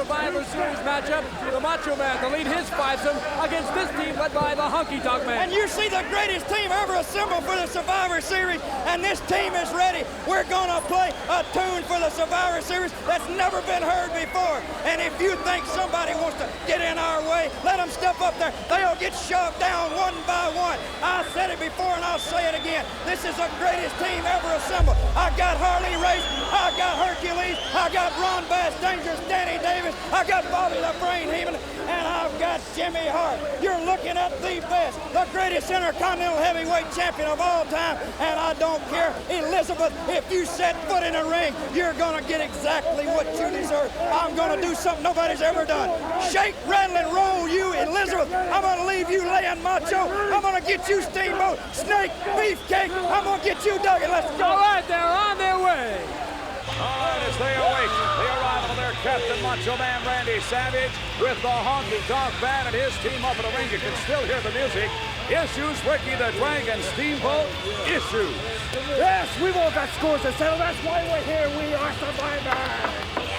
Survivor Series matchup. The Macho Man to lead his fivesome against this team led by the Honky Tonk Man. And you see the greatest team ever assembled for the Survivor Series, and this team is ready. We're gonna play a tune for the Survivor Series that's never been heard before. And if you think somebody wants to get in our way, let them step up there. They'll get shoved down one by one. I said it before and I'll say it again. This is the greatest team ever assembled. I got Harley Race, I got Hercules, I got Ron Bass, Dangerous Danny Davis, I got Bobby the Brain Heenan, and I've got Jimmy Hart. You're looking at the best, the greatest Intercontinental Heavyweight Champion of all time, and I don't care, Elizabeth, if you set foot in a ring, you're gonna get exactly what you deserve. I'm gonna do something nobody's ever done. Shake, rattle, and roll you, Elizabeth. I'm gonna leave you laying Macho. I'm gonna get you Steamboat, Snake, Beefcake. I'm gonna get you Duggan. Let's go. All right, they're on their way. All right, as they await the arrival of their captain, Macho Man Randy Savage, with the Honky Tonk Band and his team up in the ring. You can still hear the music. Issues, Ricky the Dragon, Steamboat, Issues. Yes, we want that scores to settle. That's why we're here. We are survivors.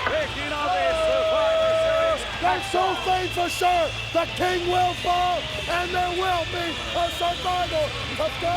Speaking of the Survivor Series, That's so thing for sure. The king will fall, and there will be a survival. Let's go.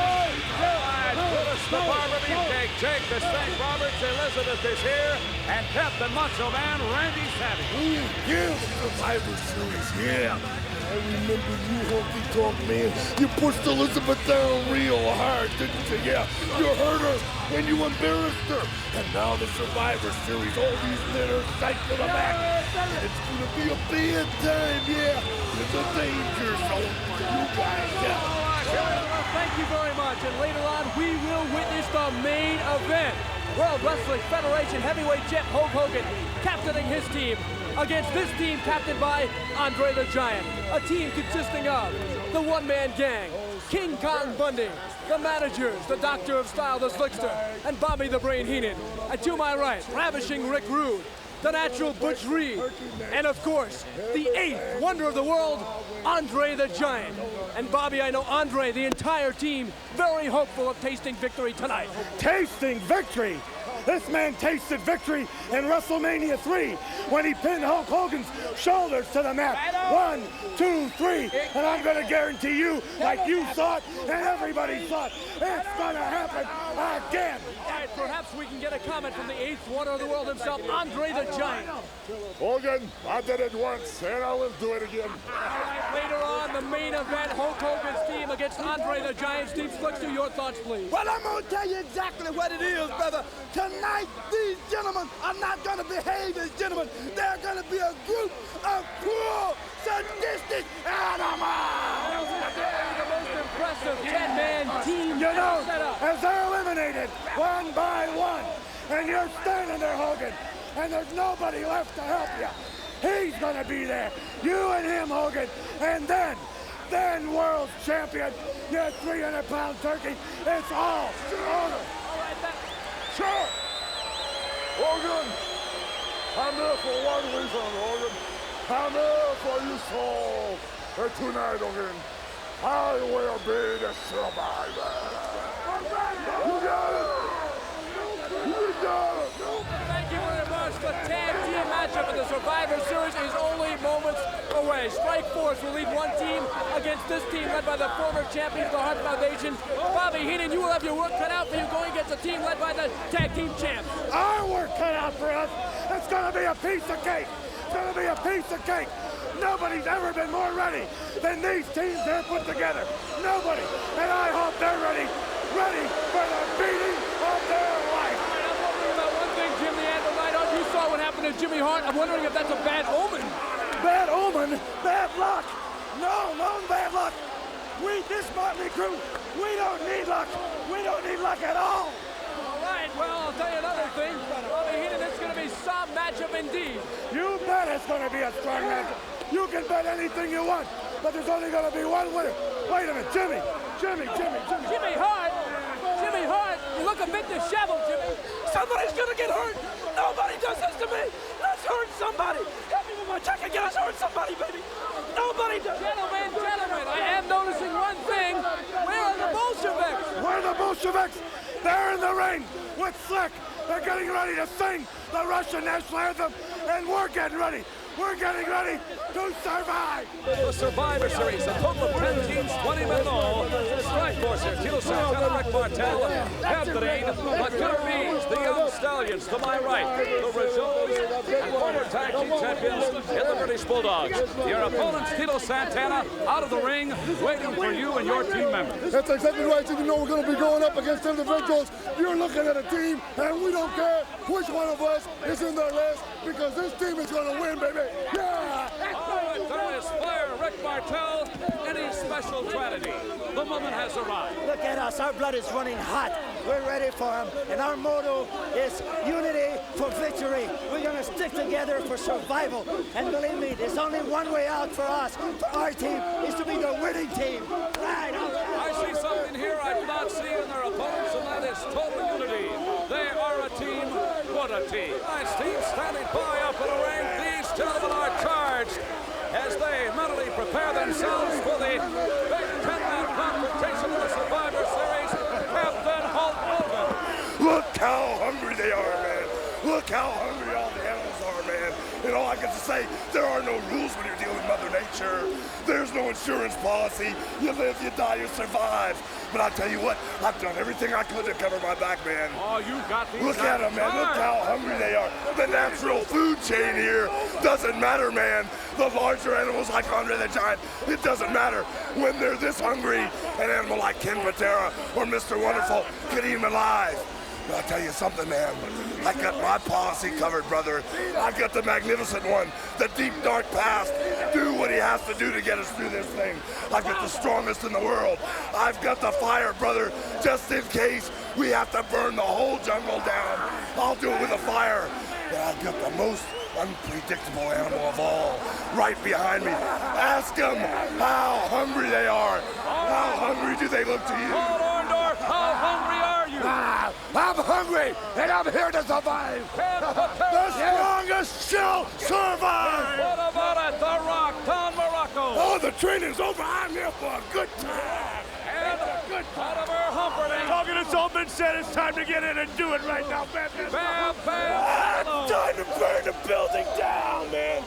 Willis, the Barber Beefcake, Jake the Snake Roberts, Elizabeth is here, and Captain Macho Man Randy Savage. Yeah, Survivor Series, yeah. I remember you, Honky Tonk Man. You pushed Elizabeth down real hard, didn't you? Yeah, you hurt her when you embarrassed her. And now the Survivor Series, all these men are psyched for the back. It's gonna be a bad time, yeah. It's a danger zone for you guys, yeah. Well, thank you very much. And later on, we will witness the main event. World Wrestling Federation Heavyweight Champ Hulk Hogan captaining his team against this team captained by Andre the Giant. A team consisting of the One-Man Gang, King Kong Bundy, the managers, the Doctor of Style, the Slickster, and Bobby the Brain Heenan. And to my right, Ravishing Rick Rude, the Natural Butch Reed, and of course, the eighth wonder of the world, Andre the Giant. And Bobby, I know Andre, the entire team, very hopeful of tasting victory tonight. Tasting victory. This man tasted victory in WrestleMania 3 when he pinned Hulk Hogan's shoulders to the mat. 1, 2, 3. And I'm going to guarantee you, like you thought and everybody thought, it's going to happen again. All right, perhaps we can get a comment from the eighth wonder of the world himself, Andre the Giant. Hogan, I did it once, and I will do it again. All right, later on, the main event, Hulk Hogan's team against Andre the Giant's team. Slickster, your thoughts, please. Well, I'm gonna tell you exactly what it is, brother. Tonight, these gentlemen are not gonna behave as gentlemen. They're gonna be a group of cruel, sadistic animals. The most impressive 10-man team You know, set up. as they're eliminated one by one, and you're standing there, Hogan, and there's nobody left to help you. He's gonna be there. You and him, Hogan, and then world champion, you 300-pound turkey. It's all over. Sure. Hogan, I'm there for one reason, Hogan. I'm there for you soul. And tonight, Hogan, I will be the survivor. You got it. You got it. Thank you very much. The tag team matchup in the Survivor Series is only moments away. Strike Force will lead one team against this team led by the former champions, the Hart Foundation. Bobby Heenan, you will have your work cut out for you going against a team led by the tag team champs. Our work cut out for us. It's gonna be a piece of cake. It's gonna be a piece of cake. Nobody's ever been more ready than these teams they're put together. Nobody. And I hope they're ready for the beating of their life. I'm wondering about one thing, Jim the Anvil Neidhart. You saw what happened to Jimmy Hart. I'm wondering if that's a bad omen. Bad omen, bad luck. No bad luck. This Motley crew, we don't need luck. We don't need luck at all. All right, well, I'll tell you another thing. Bobby Heenan, it's going to be some matchup indeed. You bet it's going to be a strong matchup. You can bet anything you want, but there's only going to be one winner. Wait a minute, Jimmy Hart? Jimmy Hart, you look a bit disheveled, Jimmy. Somebody's gonna get hurt. Nobody does this to me. Let's hurt somebody. Help me with my check again. Let's hurt somebody, baby. Nobody does. Gentlemen, I am noticing one thing. Where are the Bolsheviks? Where are the Bolsheviks? They're in the ring with Slick. They're getting ready to sing the Russian national anthem, and we're getting ready. We're getting ready to survive. The Survivor Series, a total of 10 teams, 20 men in all. Strike Force here, Tito Santana, Rick Martel, captaining the Killer Bees, the Young Stallions to my right, the Rizos, and former tag team champions in the British Bulldogs. Your opponents, Tito Santana, out of the ring, waiting for you and your team members. That's exactly right. Even though we're going to be going up against individuals, you're looking at a team, and we don't care which one of us is in their list, because this team is going to win, baby. Yeah! All right, there is Fire, Rick Martel. Any special strategy? The moment has arrived. Look at us, our blood is running hot. We're ready for them, and our motto is unity for victory. We're gonna stick together for survival, and believe me, there's only one way out for us, for our team, is to be the winning team. Right, all right. I see something here I do not see in their opponents, and that is total unity. They are a team. What a team. Nice team standing by up in the ring. These gentlemen are charged as they mentally prepare themselves for the big 10-man confrontation of the Survivor Series. Captain Hulk Hogan. Look how hungry they are, man. Look how hungry all the animals are, man. And all I got to say, there are no rules when you're dealing with Mother Nature. There's no insurance policy. You live, you die, you survive. But I'll tell you what, I've done everything I could to cover my back, man. Oh, you got these. Look at them, man. Look how hungry they are. The natural food chain here doesn't matter, man. The larger animals like Andre the Giant, it doesn't matter. When they're this hungry, an animal like Ken Patera or Mr. Wonderful could eat them alive. But I'll tell you something, man. I got my policy covered, brother. I got the magnificent one, the deep, dark past. Do what he has to do to get us through this thing. I've got the strongest in the world. I've got the fire, brother, just in case we have to burn the whole jungle down. I'll do it with a fire. And I've got the most unpredictable animal of all right behind me. Ask them how hungry they are. How hungry do they look to you? Paul Orndorff, how hungry are you? I'm hungry, and I'm here to survive. The strongest shall survive. What about it? The Rock, Don Morocco. Oh, the training's over. I'm here for a good time. And Oliver Humperdinck. Talking it's all been said, it's time to get in and do it right now, Bam Bam, bam. Time to burn the building down, man.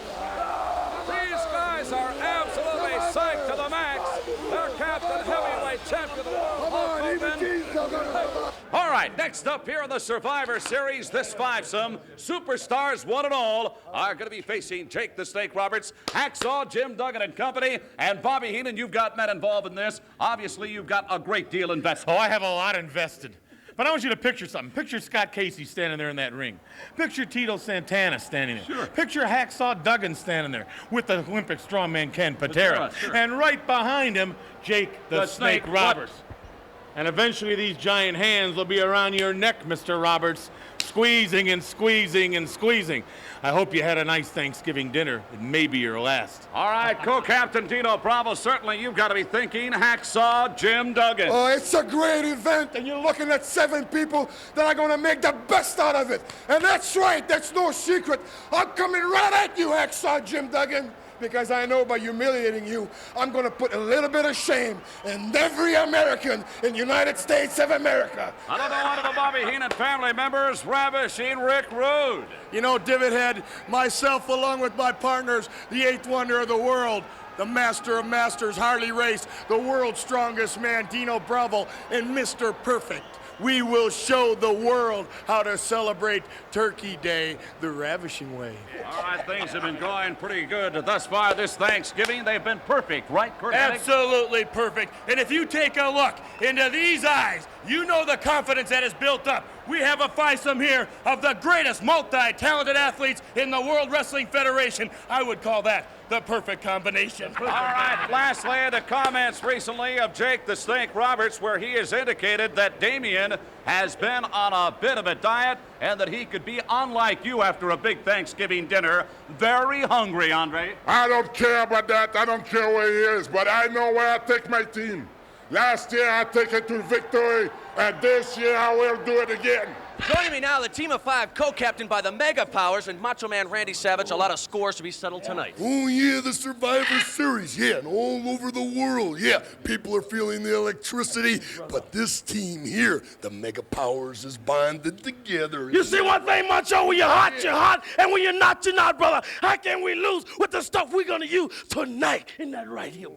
These guys are absolutely psyched to the max. Their captain, heavyweight champion of the world, Hulk Hogan. All right, next up here in the Survivor Series, this fivesome, superstars one and all are going to be facing Jake the Snake Roberts, Hacksaw Jim Duggan and company, and Bobby Heenan. You've got men involved in this. Obviously, you've got a great deal invested. Oh, I have a lot invested. But I want you to picture something. Picture Scott Casey standing there in that ring. Picture Tito Santana standing there. Sure. Picture Hacksaw Duggan standing there with the Olympic strongman Ken Patera. Sure. And right behind him, Jake the Snake Roberts. And eventually these giant hands will be around your neck, Mr. Roberts, squeezing and squeezing and squeezing. I hope you had a nice Thanksgiving dinner. It may be your last. All right, co-captain Dino Bravo, certainly you've got to be thinking Hacksaw Jim Duggan. Oh, it's a great event, and you're looking at 7 people that are going to make the best out of it. And that's right, that's no secret. I'm coming right at you, Hacksaw Jim Duggan, because I know by humiliating you, I'm going to put a little bit of shame in every American in the United States of America. Another one of the Bobby Heenan family members, ravishing Rick Rude. You know, Divot Head, myself along with my partners, the 8th wonder of the world, the master of masters, Harley Race, the world's strongest man, Dino Bravo, and Mr. Perfect. We will show the world how to celebrate Turkey Day the ravishing way. All right, things have been going pretty good thus far this Thanksgiving. They've been perfect, right, Kurt? Absolutely perfect. And if you take a look into these eyes, you know the confidence that is built up. We have a fivesome here of the greatest multi-talented athletes in the World Wrestling Federation. I would call that the perfect combination. All right, lastly, the comments recently of Jake the Snake Roberts, where he has indicated that Damien has been on a bit of a diet and that he could be unlike you after a big Thanksgiving dinner, very hungry, Andre. I don't care about that. I don't care where he is, but I know where I take my team. Last year I take it to victory, and this year I will do it again. Joining me now, the team of 5, co-captained by the Mega Powers and Macho Man Randy Savage. A lot of scores to be settled tonight. Oh, yeah, the Survivor Series. Yeah, and all over the world. Yeah, people are feeling the electricity. But this team here, the Mega Powers, is bonded together. You see one thing, Macho? When you're hot, and when you're not, brother. How can we lose with the stuff we're gonna use tonight? Isn't that right, Hill?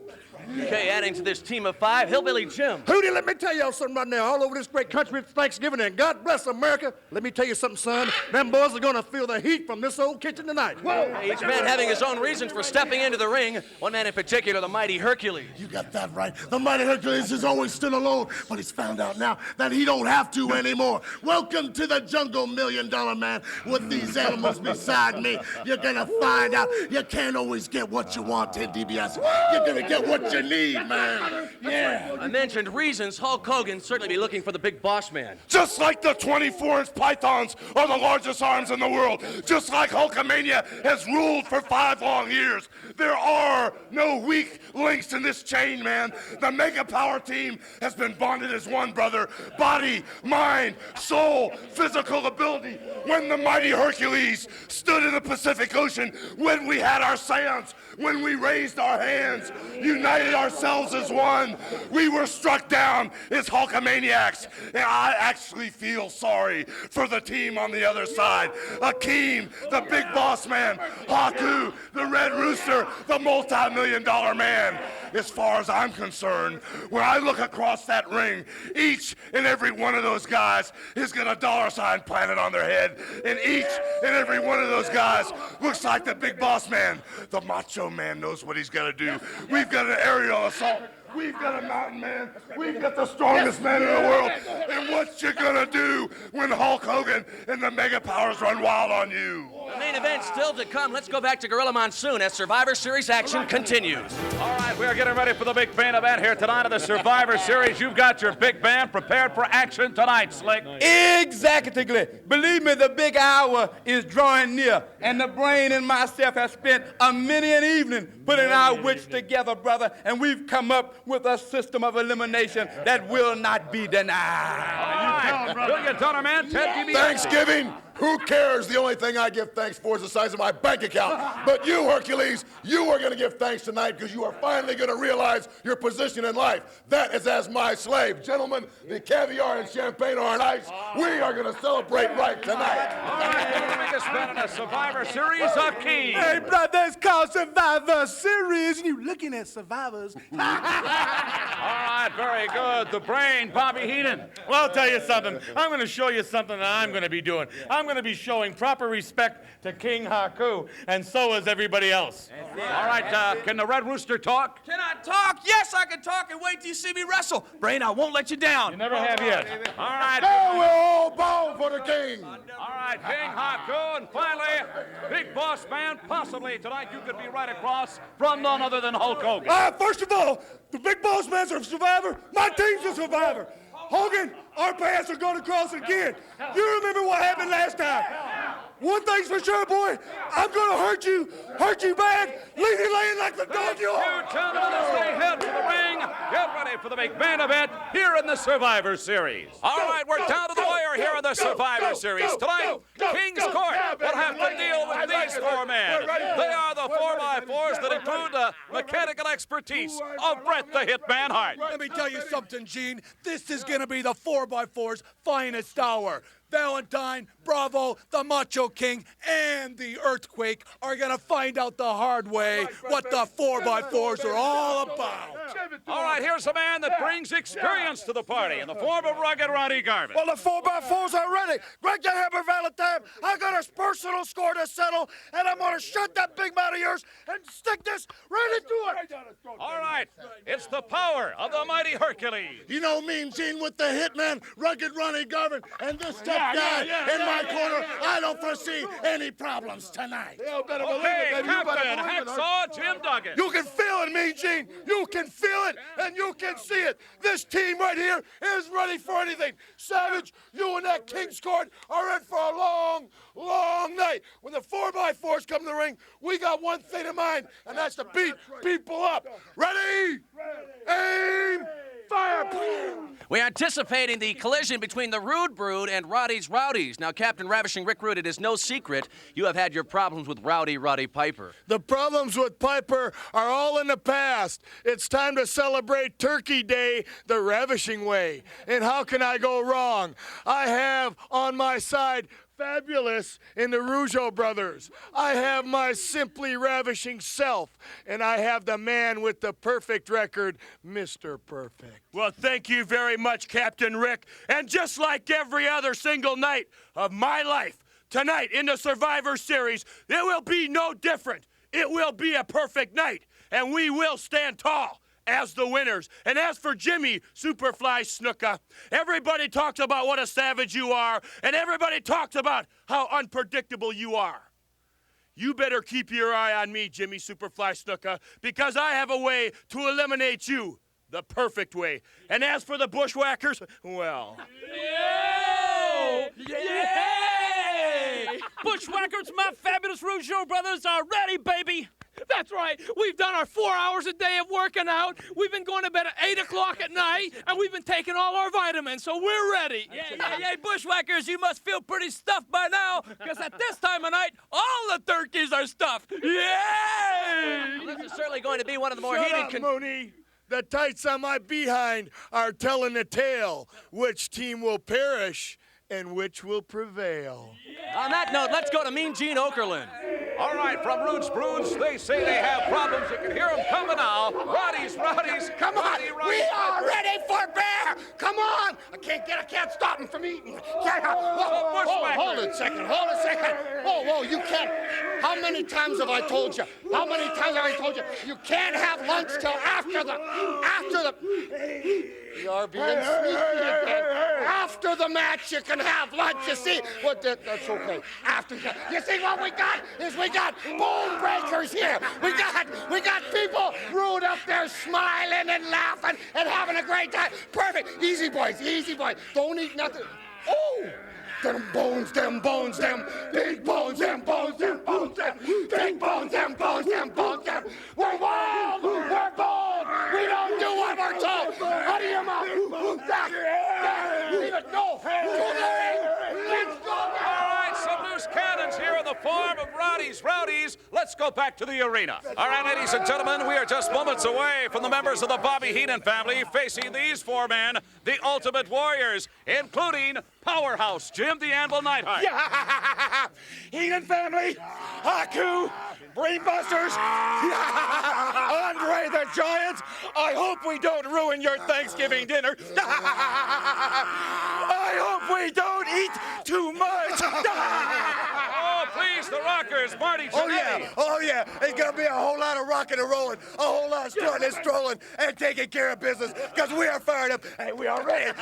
Okay, adding to this team of 5, Hillbilly Jim. Hootie, let me tell y'all something right now. All over this great country, it's Thanksgiving, and God bless America. Let me tell you something, son. Them boys are gonna feel the heat from this old kitchen tonight. Whoa. Each man having his own reasons for stepping into the ring. One man in particular, the mighty Hercules. You got that right. The mighty Hercules has always stood alone, but he's found out now that he don't have to anymore. Welcome to the jungle, $1 Million Man. With these animals beside me, you're gonna find out you can't always get what you want in DBS. You're gonna get what you need, man. Yeah. I mentioned reasons. Hulk Hogan certainly be looking for the big boss man. Just like the 24-inch pythons are the largest arms in the world, just like Hulkamania has ruled for 5 long years, there are no weak links in this chain, man. The Mega Power team has been bonded as one, brother. Body, mind, soul, physical ability. When the mighty Hercules stood in the Pacific Ocean, when we had our seance, when we raised our hands, united ourselves as one, we were struck down as Hulkamaniacs. And I actually feel sorry for the team on the other side. Akeem, the big boss man. Haku, the Red Rooster, the multi-million-dollar man. As far as I'm concerned, when I look across that ring, each and every one of those guys has got a $ planted on their head. And each and every one of those guys looks like the big boss man. The Macho Man knows what he's got to do. We've got an aerial assault. We've got a mountain man. We've got the strongest man in the world. And what you gonna do when Hulk Hogan and the Mega Powers run wild on you? The main event still to come. Let's go back to Gorilla Monsoon as Survivor Series action continues. All right, we are getting ready for the big main event here tonight of the Survivor Series. You've got your big band prepared for action tonight, Slick. Exactly. Believe me, the big hour is drawing near, and the brain and myself have spent many an evening putting our wits together, brother, and we've come up with a system of elimination that will not be denied. All right, Billion Dollar Man, Ted DiBiase. Thanksgiving? Who cares? The only thing I give thanks for is the size of my bank account. But you, Hercules, you are going to give thanks tonight because you are finally going to realize your position in life. That is as my slave. Gentlemen, the caviar and champagne are on ice. We are going to celebrate right tonight. All right, the biggest man in the Survivor Series, Akeem. Hey, brother, it's called Survivor Series, and you looking at survivors. All right, very good. The brain, Bobby Heenan. Well, I'll tell you something. I'm going to show you something that I'm going to be doing. I'm going to be showing proper respect to King Haku, and so is everybody else. All right, can the Red Rooster talk? Can I talk? Yes, I can talk, and wait till you see me wrestle. Brain, I won't let you down. You never have yet. All right. Now we'll all bow for the king. All right, King Haku, and finally, Big Boss Man, possibly tonight you could be right across from none other than Hulk Hogan. First of all, the big boss man's a survivor. My team's a survivor. Hogan, our paths are going to cross again. You remember what happened last time. One thing's for sure, boy. I'm going to hurt you bad, leave you laying like the dog you are. You gentlemen, as they head to the ring, get ready for the big main event here in the Survivor Series. All right, we're down to the wire here in the Survivor Series. Tonight, King's Court will have to deal with these 4 men. They are the 4x4s that include the mechanical expertise of Bret the Hitman Hart. Let me tell you something, Gene. This is going to be the 4x4's finest hour. Valentine, Bravo, the Macho King, and the Earthquake are going to find out the hard way what the 4x4s are all about. All right, here's a man that brings experience to the party in the form of Rugged Rowdy Garvin. Well, the 4x4s are ready. Greg the Hammer Valentine, I got a personal score to settle, and I'm going to shut that big mouth of yours and stick this right into it. All right, it's the power of the mighty Hercules. You know me and Gene with the hitman, Rugged Ronnie Garvin, and this tough guy in my corner. I don't foresee any problems tonight. Okay, Captain Hacksaw Jim Duggan. You can feel it, Mean Gene. You can feel it, and you can see it. This team right here is ready for anything. Savage, you and that King's Court are in for a long, long night. When the 4x4s come to the ring, we got one thing in mind, and that's to beat people up. Ready? Aim! fire! We're anticipating the collision between the Rude Brood and Rowdy's Rowdies. Now, Captain Ravishing Rick Rude, it is no secret you have had your problems with Roddy Piper. The problems with Piper are all in the past. It's time to celebrate Turkey Day the ravishing way. And how can I go wrong? I have on my side Fabulous in the Rougeau brothers. I have my simply ravishing self, and I have the man with the perfect record, Mr. Perfect. Well, thank you very much, Captain Rick. And just like every other single night of my life, tonight in the Survivor Series, it will be no different. It will be a perfect night, and we will stand tall as the winners. And as for Jimmy Superfly Snuka, everybody talks about what a savage you are, and everybody talks about how unpredictable you are. You better keep your eye on me, Jimmy Superfly Snuka, because I have a way to eliminate you the perfect way. And as for the Bushwhackers, well... Yay! Bushwhackers, my fabulous Rougeau brothers are ready, baby! That's right. We've done our 4 hours a day of working out. We've been going to bed at 8 o'clock at night, and we've been taking all our vitamins, so we're ready. Yeah, Bushwhackers, you must feel pretty stuffed by now, because at this time of night, all the turkeys are stuffed. Yay! Well, this is certainly going to be one of the more Shut heated... up, Mooney. The tights on my behind are telling the tale. Which team will perish and which will prevail? On that note, let's go to Mean Gene Okerlund. All right, from Roots Broods, they say they have problems. You can hear them coming now. Rowdies, come on. We are ready for bear. Come on. I can't stop him from eating. Hold a second. Whoa, you can't. How many times have I told you? You can't have lunch till after the. You are being sneaky again. After the match, you can have lunch. You see? That's okay. After you see what we got is we got bone breakers here. We got people Rude up there smiling and laughing and having a great time. Perfect. Easy boys. Don't eat nothing. Oh! Them bones, big bones, big bones, big bones. We're wild, we're bold. We don't do what we're told. Out of your mouth. Leave it. No. Let's go. All right, some loose cannons here in the form of Rowdies. Let's go back to the arena. All right, ladies and gentlemen, we are just moments away from the members of the Bobby Heenan family facing these four men, the Ultimate Warriors, including Powerhouse Jim the Anvil Neidhart. Yeah. Heenan family, Haku, Brainbusters, Andre the Giant. I hope we don't ruin your Thanksgiving dinner. I hope we don't eat too much. Oh, please, the Rockers, Marty Jannetty. Oh yeah, it's gonna be a whole lot of rocking and rolling, a whole lot of strutting and strolling and taking care of business, because we are fired up and we are ready.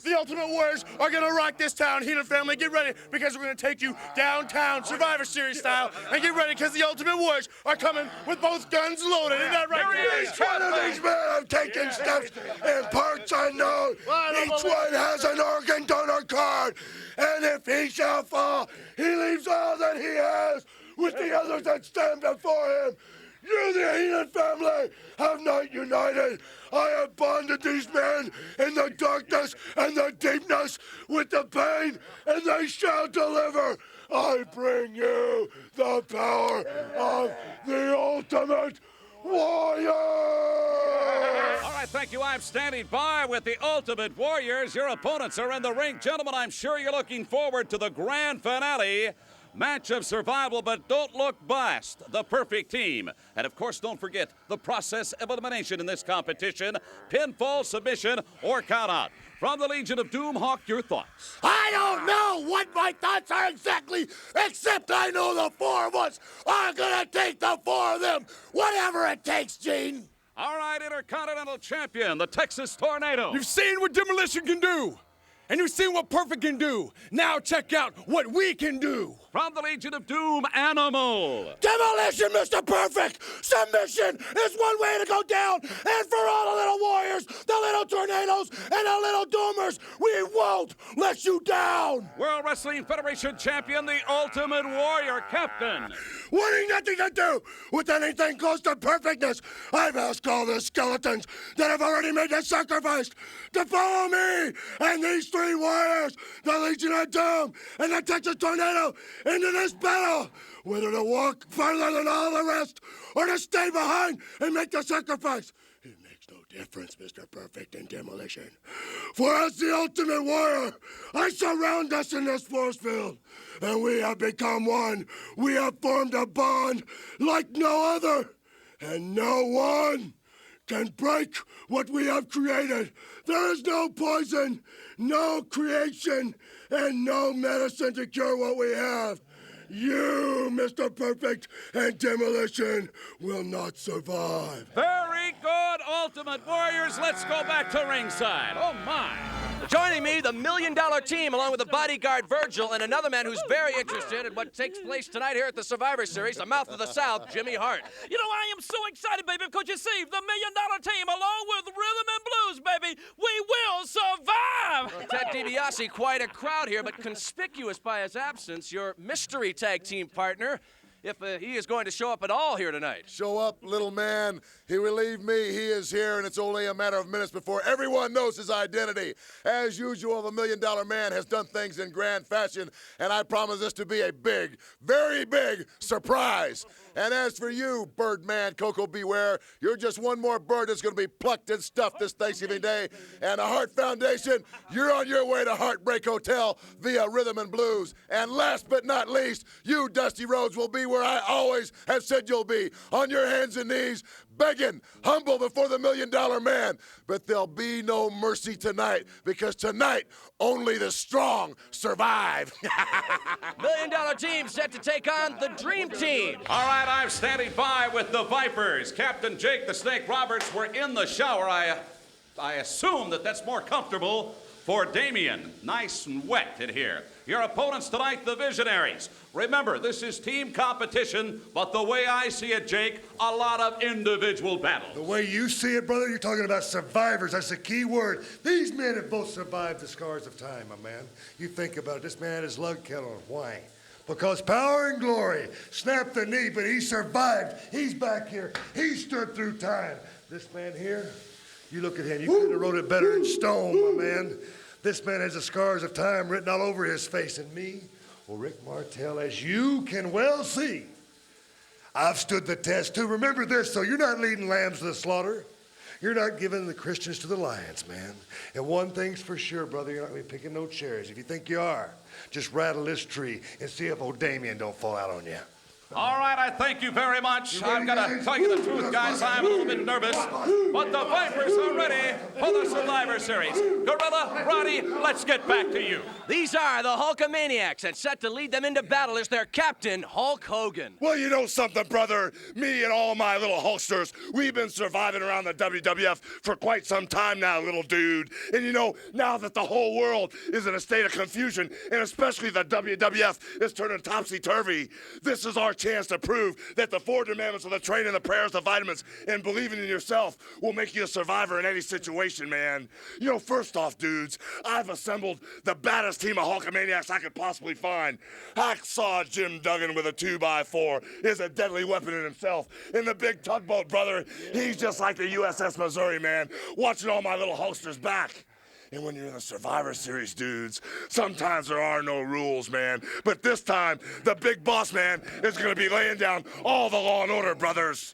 The Ultimate Warriors are gonna rock this town. Heenan family, get ready, because we're gonna take you downtown Survivor Series style, and get ready, because the Ultimate Warriors are coming with both guns loaded. Isn't that right? One of these men have taken steps in parts unknown. Each one has an organ donor card, and if he shall fall, he leaves all that he has with the others that stand before him. You, the Heenan family, have not united. I have bonded these men in the darkness and the deepness with the pain, and they shall deliver. I bring you the power of the Ultimate Warrior! All right, thank you. I'm standing by with the Ultimate Warriors. Your opponents are in the ring. Gentlemen, I'm sure you're looking forward to the grand finale. Match of survival, but don't look biased. The perfect team. And of course, don't forget the process of elimination in this competition. Pinfall, submission, or count out. From the Legion of Doom, Hawk, your thoughts. I don't know what my thoughts are exactly, except I know the four of us are gonna take the four of them, whatever it takes, Gene. All right, Intercontinental Champion, the Texas Tornado. You've seen what Demolition can do, and you've seen what Perfect can do. Now check out what we can do. from the Legion of Doom, Animal. Demolition, Mr. Perfect! Submission is one way to go down, and for all the little warriors, the little tornadoes, and the little doomers, we won't let you down! World Wrestling Federation Champion, the Ultimate Warrior, Captain. Wanting nothing to do with anything close to perfectness, I've asked all the skeletons that have already made the sacrifice to follow me and these three warriors, the Legion of Doom and the Texas Tornado, into this battle, whether to walk farther than all the rest or to stay behind and make the sacrifice. It makes no difference, Mr. Perfect and Demolition. For as the Ultimate Warrior, I surround us in this force field, and we have become one. We have formed a bond like no other, and no one can break what we have created. There is no poison, no creation, and no medicine to cure what we have. You, Mr. Perfect and Demolition, will not survive. Very good, Ultimate Warriors. Let's go back to ringside. Oh, my. Joining me, the $1 Million Team, along with the bodyguard Virgil, and another man who's very interested in what takes place tonight here at the Survivor Series, the Mouth of the South, Jimmy Hart. You know, I am so excited, baby, because you see, the $1 Million Team, along with Rhythm and Blues, baby, we will survive! Ted DiBiase, quite a crowd here, but conspicuous by his absence, your mystery tag team partner, if he is going to show up at all here tonight. Show up, little man. He relieved me. He is here, and it's only a matter of minutes before everyone knows his identity. As usual, the $1 Million Man has done things in grand fashion, and I promise this to be a big, very big surprise. And as for you, Birdman, Coco Beware, you're just one more bird that's going to be plucked and stuffed this Thanksgiving Day. And the Hart Foundation, you're on your way to Heartbreak Hotel via Rhythm and Blues. And last but not least, you, Dusty Rhodes, will be where I always have said you'll be, on your hands and knees, begging, humble before the $1 Million Man. But there'll be no mercy tonight, because tonight, only the strong survive. $1 Million Team set to take on the Dream Team. All right, I'm standing by with the Vipers. Captain Jake the Snake Roberts, we're in the shower. I assume that's more comfortable for Damien. Nice and wet in here. Your opponents tonight, the Visionaries. Remember, this is team competition, but the way I see it, Jake, a lot of individual battles. The way you see it, brother, you're talking about survivors. That's the key word. These men have both survived the scars of time, my man. You think about it. This man is lug kettle. Why? Because power and glory snapped the knee, but he survived. He's back here. He stood through time. This man here, you look at him, you could have wrote it better in stone, my man. This man has the scars of time written all over his face. And me, well, Rick Martel, as you can well see, I've stood the test too. Remember this, though, you're not leading lambs to the slaughter. You're not giving the Christians to the lions, man. And one thing's for sure, brother, you're not going to be picking no cherries. If you think you are, just rattle this tree and see if old Damien don't fall out on you. All right, I thank you very much. I've got to tell you the truth, guys. I'm a little bit nervous, but the Vipers are ready for the Survivor Series. Gorilla, Rowdy, let's get back to you. These are the Hulkamaniacs, and set to lead them into battle is their captain, Hulk Hogan. Well, you know something, brother? Me and all my little Hulksters, we've been surviving around the WWF for quite some time now, little dude. And you know, now that the whole world is in a state of confusion, and especially the WWF is turning topsy-turvy, this is our chance to prove that the 4 commandments of the training, the prayers, the vitamins, and believing in yourself will make you a survivor in any situation, man. You know, first off, dudes, I've assembled the baddest team of Hulkamaniacs I could possibly find. Hacksaw Jim Duggan with a 2x4 is a deadly weapon in himself. And the big tugboat, brother, he's just like the USS Missouri, man, watching all my little Hulksters back. And when you're in the Survivor Series, dudes, sometimes there are no rules, man. But this time, the big boss man is going to be laying down all the law and order, brothers.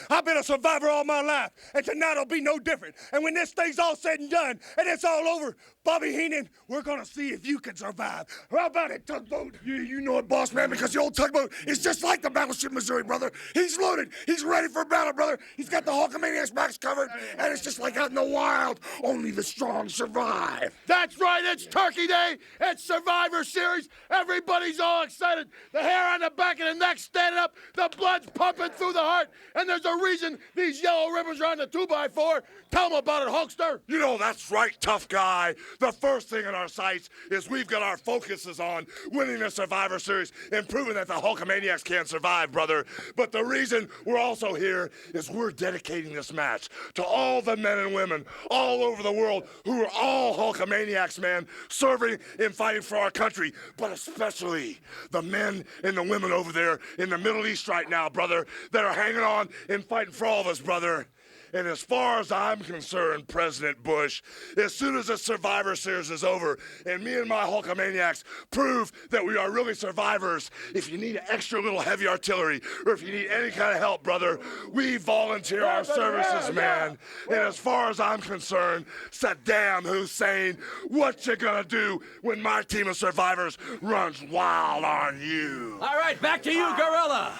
I've been a survivor all my life, and tonight'll be no different. And when this thing's all said and done, and it's all over, Bobby Heenan, we're gonna see if you can survive. How about it, tugboat? You know it, boss man, because the old tugboat is just like the battleship Missouri, brother. He's loaded. He's ready for battle, brother. He's got the Hulkamaniacs backs covered, and it's just like out in the wild. Only the strong survive. That's right. It's Turkey Day. It's Survivor Series. Everybody's all excited. The hair on the back of the neck standing up. The blood's pumping through the heart. And there's a reason these yellow ribbons are on the 2x4. Tell them about it, Hulkster. You know, that's right, tough guy. The first thing in our sights is we've got our focuses on winning the Survivor Series and proving that the Hulkamaniacs can't survive, brother. But the reason we're also here is we're dedicating this match to all the men and women all over the world who are all Hulkamaniacs, man, serving and fighting for our country, but especially the men and the women over there in the Middle East right now, brother, that are hanging on and fighting for all of us, brother. And as far as I'm concerned, President Bush, as soon as the Survivor Series is over and me and my Hulkamaniacs prove that we are really survivors, if you need extra little heavy artillery or if you need any kind of help, brother, we volunteer our services, man. And as far as I'm concerned, Saddam Hussein, what you gonna do when my team of survivors runs wild on you? All right, back to you, Gorilla.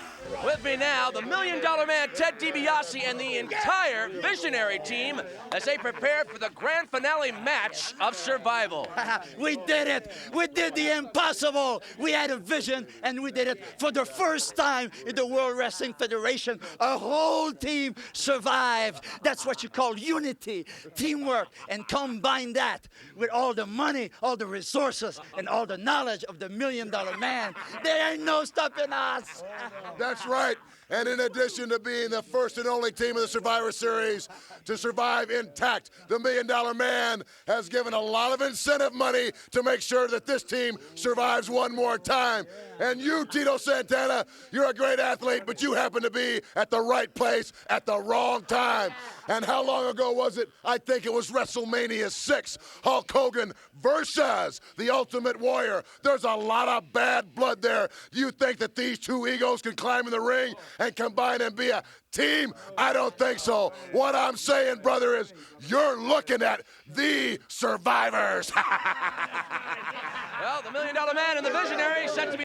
With me now, the $1 Million Man, Ted DiBiase, and the entire Visionary team as they prepare for the grand finale match of Survival. We did it. We did the impossible. We had a vision, and we did it for the first time in the World Wrestling Federation. A whole team survived. That's what you call unity, teamwork, and combine that with all the money, all the resources, and all the knowledge of the $1 Million Man. There ain't no stopping us. That's right. And in addition to being the first and only team of the Survivor Series to survive intact, the $1 Million Man has given a lot of incentive money to make sure that this team survives one more time. And you, Tito Santana, you're a great athlete, but you happen to be at the right place at the wrong time. And how long ago was it? I think it was WrestleMania 6, Hulk Hogan versus the Ultimate Warrior. There's a lot of bad blood there. Do you think that these two egos can climb in the ring and combine and be a team? I don't think so. What I'm saying, brother, is you're looking at the survivors. Well, the $1 Million Man and the Visionary set to be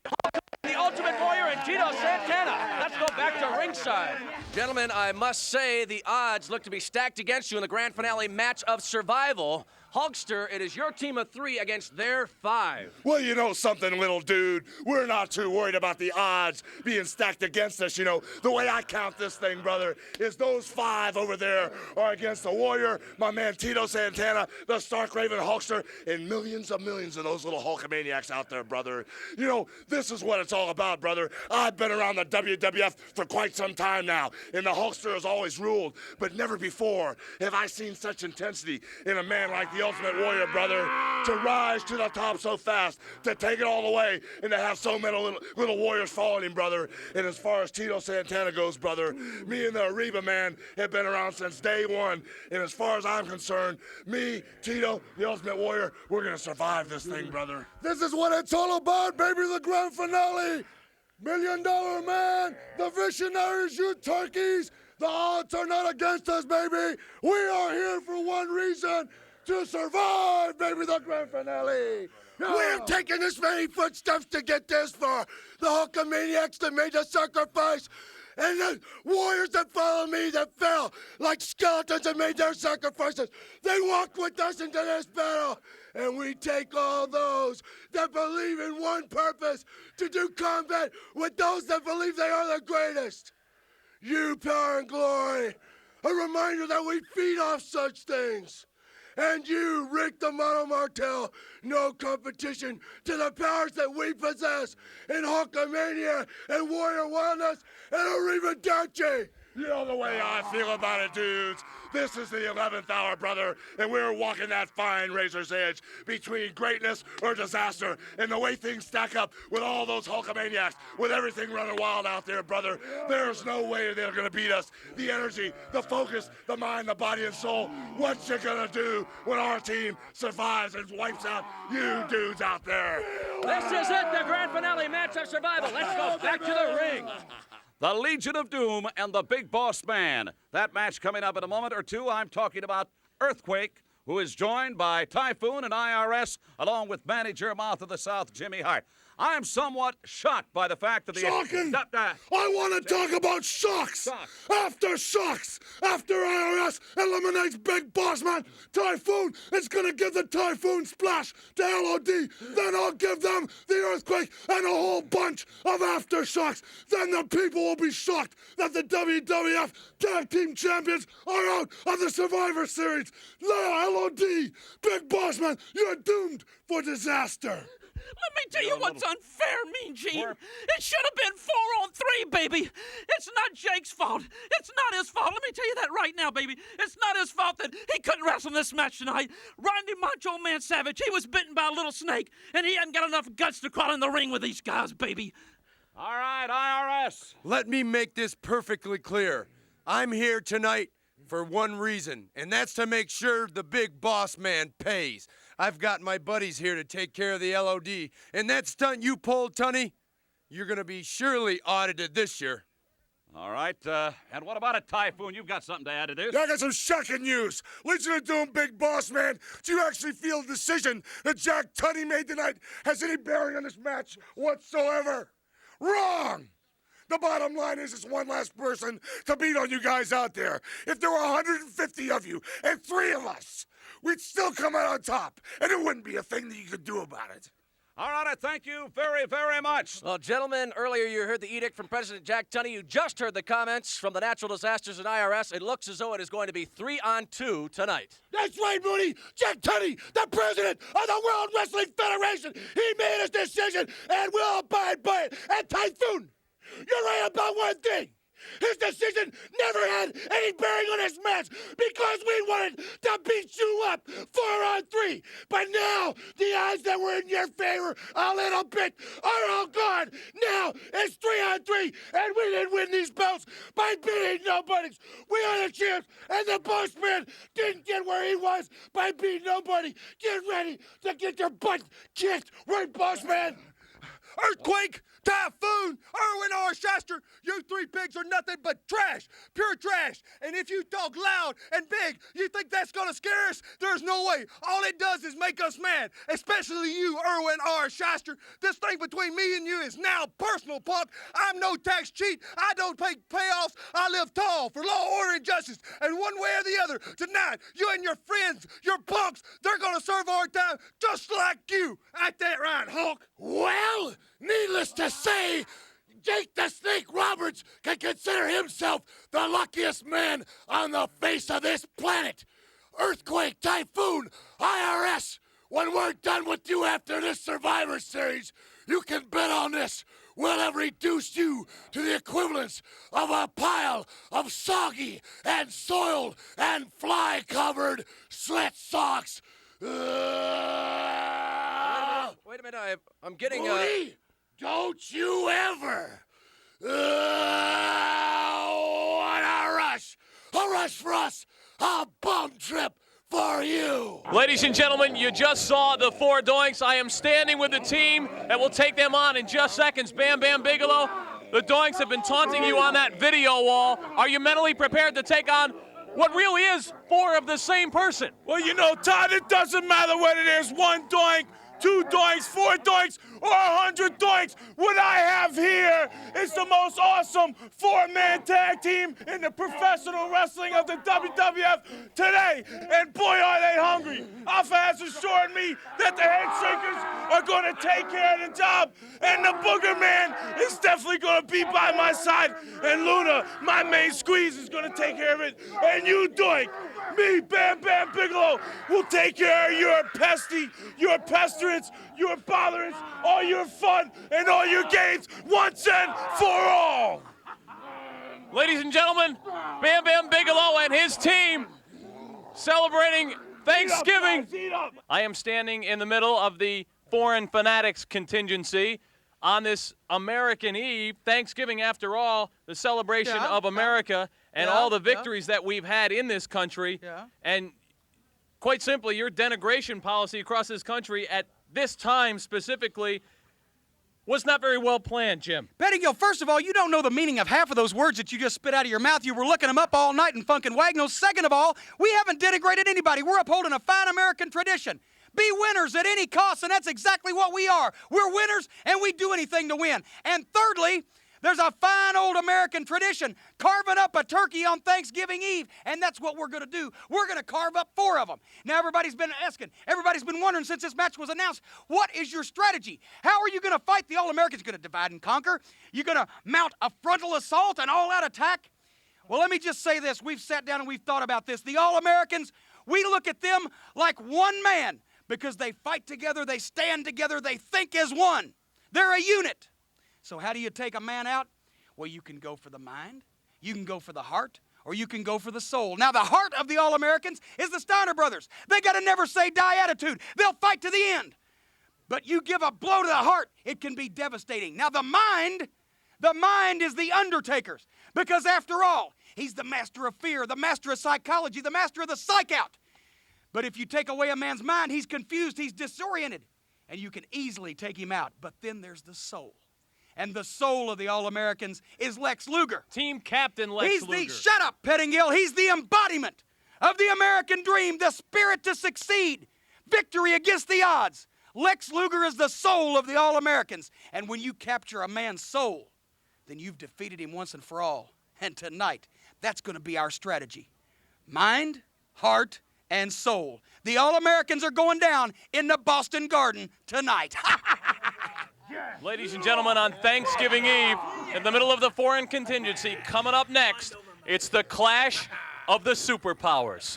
the Ultimate Warrior and Tito Santana. Let's go back to ringside. Gentlemen, I must say the odds look to be stacked against you in the grand finale match of Survival. Hulkster, it is your team of 3 against their 5. Well, you know something, little dude? We're not too worried about the odds being stacked against us, you know. The way I count this thing, brother, is those 5 over there are against the Warrior, my man Tito Santana, the Stark Raven Hulkster, and millions of those little Hulkamaniacs out there, brother. You know, this is what it's all about, brother. I've been around the WWF for quite some time now, and the Hulkster has always ruled, but never before have I seen such intensity in a man like the Ultimate Warrior, brother, to rise to the top so fast, to take it all the way, and to have so many little warriors following him, brother. And as far as Tito Santana goes, brother, me and the Ariba Man have been around since day one. And as far as I'm concerned, me, Tito, the Ultimate Warrior, we're going to survive this thing, brother. This is what it's all about, baby, the grand finale. $1 Million Man, the Visionaries, you turkeys. The odds are not against us, baby. We are here for one reason, to survive, baby, the grand finale. Yeah. We're taking this many footsteps to get this far. The Hulkamaniacs that made the sacrifice, and the warriors that follow me that fell like skeletons and made their sacrifices. They walked with us into this battle, and we take all those that believe in one purpose, to do combat with those that believe they are the greatest. You, power and glory, a reminder that we feed off such things. And you, Rick the Mono Martel, no competition to the powers that we possess in Hulkamania and Warrior Wildness and Arrivederci. You know the way I feel about it, dudes. This is the 11th hour, brother, and we're walking that fine razor's edge between greatness or disaster. And the way things stack up with all those Hulkamaniacs, with everything running wild out there, brother, there's no way they're going to beat us. The energy, the focus, the mind, the body, and soul. What you going to do when our team survives and wipes out you dudes out there? This is it, the grand finale match of Survival. Let's go back to the ring. The Legion of Doom and the Big Boss Man. That match coming up in a moment or two. I'm talking about Earthquake, who is joined by Typhoon and IRS, along with manager Mouth of the South, Jimmy Hart. I am somewhat shocked by the fact that the... Shocking! I want to talk about shocks! After shocks! After IRS eliminates Big Boss Man, Typhoon is going to give the Typhoon splash to LOD. Then I'll give them the Earthquake and a whole bunch of aftershocks. Then the people will be shocked that the WWF Tag Team Champions are out of the Survivor Series. LOD, Big Boss Man, you're doomed for disaster. Let me tell you what's unfair, Mean Gene. It should have been 4-on-3, baby. It's not Jake's fault. It's not his fault. Let me tell you that right now, baby. It's not his fault that he couldn't wrestle this match tonight. Randy Macho Man Savage, he was bitten by a little snake, and he hadn't got enough guts to crawl in the ring with these guys, baby. All right, IRS. Let me make this perfectly clear. I'm here tonight for one reason, and that's to make sure the Big Boss Man pays. I've got my buddies here to take care of the LOD, and that stunt you pulled, Tunney, you're going to be surely audited this year. All right, and what about a Typhoon? You've got something to add to this? Yeah, I got some shocking news. Legion of Doom, Big Boss Man, do you actually feel the decision that Jack Tunney made tonight has any bearing on this match whatsoever? Wrong! The bottom line is it's one last person to beat on you guys out there. If there were 150 of you and 3 of us, we'd still come out on top, and it wouldn't be a thing that you could do about it. All right, I thank you very, very much. Well, gentlemen, earlier you heard the edict from President Jack Tunney. You just heard the comments from the Natural Disasters and IRS. It looks as though it is going to be 3-on-2 tonight. That's right, Mooney. Jack Tunney, the president of the World Wrestling Federation, he made his decision, and we'll abide by it. And Typhoon, you're right about one thing. His decision never had any bearing on this match because we wanted to beat you up 4-on-3. But now the odds that were in your favor a little bit are all gone. Now it's 3-on-3, and we didn't win these belts by beating nobodies. We are the champs, and the Boss Man didn't get where he was by beating nobody. Get ready to get your butt kicked, right, Boss Man? Earthquake, Typhoon, Irwin R. Shaster, you 3 pigs are nothing but trash, pure trash. And if you talk loud and big, you think that's gonna scare us? There's no way. All it does is make us mad, especially you, Irwin R. Shaster. This thing between me and you is now personal, punk. I'm no tax cheat. I don't pay payoffs. I live tall for law, order, and justice. And one way or the other, tonight, you and your friends, your punks, they're gonna serve our time just like you. Ain't that right, Hulk? Well, needless to say, Jake the Snake Roberts can consider himself the luckiest man on the face of this planet. Earthquake, Typhoon, IRS, when we're done with you after this Survivor Series, you can bet on this. We'll have reduced you to the equivalence of a pile of soggy and soiled and fly-covered sweat socks. Wait a minute, I'm getting Mooney, don't you ever. What a rush. A rush for us. A bum trip for you. Ladies and gentlemen, you just saw the 4 Doinks. I am standing with the team that will take them on in just seconds. Bam Bam Bigelow, the Doinks have been taunting you on that video wall. Are you mentally prepared to take on what really is 4 of the same person? Well, you know, Todd, it doesn't matter whether there's 1 doink, 2 doinks, 4 doinks, or 100 doinks. What I have here is the most awesome 4-man tag team in the professional wrestling of the WWF today. And boy, are they hungry. Alpha has assured me that the Headshakers are going to take care of the job. And the Booger Man is definitely going to be by my side. And Luna, my main squeeze, is going to take care of it. And you, doink, me, Bam Bam Bigelow, will take care of your pesty, your pestilence, your botherance, all your fun, and all your games once and for all. Ladies and gentlemen, Bam Bam Bigelow and his team celebrating Thanksgiving. I am standing in the middle of the Foreign Fanatics contingency on this American Eve, Thanksgiving after all, the celebration of America and all the victories that we've had in this country. And quite simply, your denigration policy across this country at this time specifically was not very well planned, Jim. Pettigill, first of all, you don't know the meaning of half of those words that you just spit out of your mouth. You were looking them up all night in Funkin' Wagnalls. Second of all, we haven't denigrated anybody. We're upholding a fine American tradition. be winners at any cost, and that's exactly what we are. We're winners, and we do anything to win. And thirdly, there's a fine old American tradition, carving up a turkey on Thanksgiving Eve, and that's what we're going to do. We're going to carve up 4 of them. Now, everybody's been asking, everybody's been wondering since this match was announced, what is your strategy? How are you going to fight the All-Americans? Going to divide and conquer? You going to mount a frontal assault, an all-out attack? Well, let me just say this. We've sat down and we've thought about this. The All-Americans, we look at them like one man because they fight together, they stand together, they think as one. They're a unit. So how do you take a man out? Well, you can go for the mind, you can go for the heart, or you can go for the soul. Now, the heart of the All-Americans is the Steiner brothers. They got a never-say-die attitude. They'll fight to the end. But you give a blow to the heart, it can be devastating. Now, the mind is the Undertaker's. Because after all, he's the master of fear, the master of psychology, the master of the psych-out. But if you take away a man's mind, he's confused, he's disoriented, and you can easily take him out. But then there's the soul. And the soul of the All-Americans is Lex Luger. Team captain Lex Luger. Shut up, Pettingill. He's the embodiment of the American dream, the spirit to succeed, victory against the odds. Lex Luger is the soul of the All-Americans. And when you capture a man's soul, then you've defeated him once and for all. And tonight, that's going to be our strategy. Mind, heart, and soul. The All-Americans are going down in the Boston Garden tonight. Ladies and gentlemen, on Thanksgiving Eve, in the middle of the foreign contingency, coming up next, it's the clash of the superpowers.